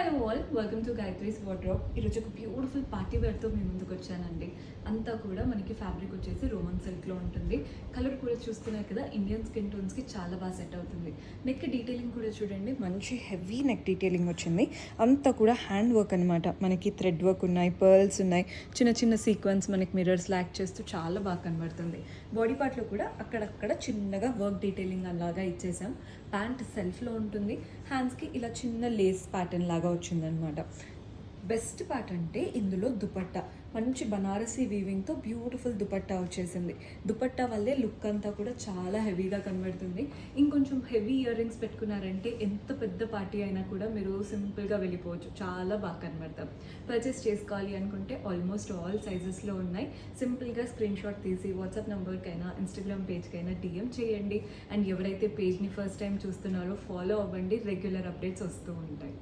Hello all, welcome to Gayatri's wardrobe. ఈరోజు ఒక beautiful party వేర్తో మీ ముందుకు వచ్చానండి. అంతా కూడా మనకి ఫ్యాబ్రిక్ వచ్చేసి రోమన్ సిల్క్లో ఉంటుంది. కలర్ కూడా చూస్తున్నారు కదా, ఇండియన్ స్కిన్ టోన్స్కి చాలా బాగా సెట్ అవుతుంది. నెక్ డీటెయిలింగ్ కూడా చూడండి, మంచి హెవీ నెక్ డీటెయిలింగ్ వచ్చింది. అంతా కూడా హ్యాండ్ వర్క్ అనమాట. మనకి థ్రెడ్ వర్క్ ఉన్నాయి, పర్ల్స్ ఉన్నాయి, చిన్న చిన్న సీక్వెన్స్ మనకి మిర్రర్స్ లాక్ చేస్తూ చాలా బాగా కనబడుతుంది. బాడీ పార్ట్లో కూడా అక్కడక్కడ చిన్నగా వర్క్ డీటెయిలింగ్ అలాగా ఇచ్చేసాం. ప్యాంట్ సెల్ఫ్లో ఉంటుంది. హ్యాండ్స్కి ఇలా చిన్న లేస్ ప్యాటర్న్ లాగా వచ్చిందనమాట. బెస్ట్ పార్ట్ అంటే ఇందులో దుపట్టా, మంచి బనారసీ వీవింగ్తో బ్యూటిఫుల్ దుపట్టా వచ్చేసింది. దుపట్టా వల్లే లుక్ అంతా కూడా చాలా హెవీగా కనబడుతుంది. ఇంకొంచెం హెవీ ఇయర్ రింగ్స్ పెట్టుకున్నారంటే ఎంత పెద్ద పార్టీ అయినా కూడా మీరు సింపుల్గా వెళ్ళిపోవచ్చు, చాలా బాగా కనబడతాం. పర్చేస్ చేసుకోవాలి అనుకుంటే ఆల్మోస్ట్ ఆల్ సైజెస్లో ఉన్నాయి. సింపుల్గా స్క్రీన్ షాట్ తీసి వాట్సాప్ నెంబర్కైనా ఇన్స్టాగ్రామ్ పేజ్కైనా DM చేయండి. అండ్ ఎవరైతే పేజ్ని ఫస్ట్ టైం చూస్తున్నారో ఫాలో అవ్వండి, రెగ్యులర్ అప్డేట్స్ వస్తూ ఉంటాయి.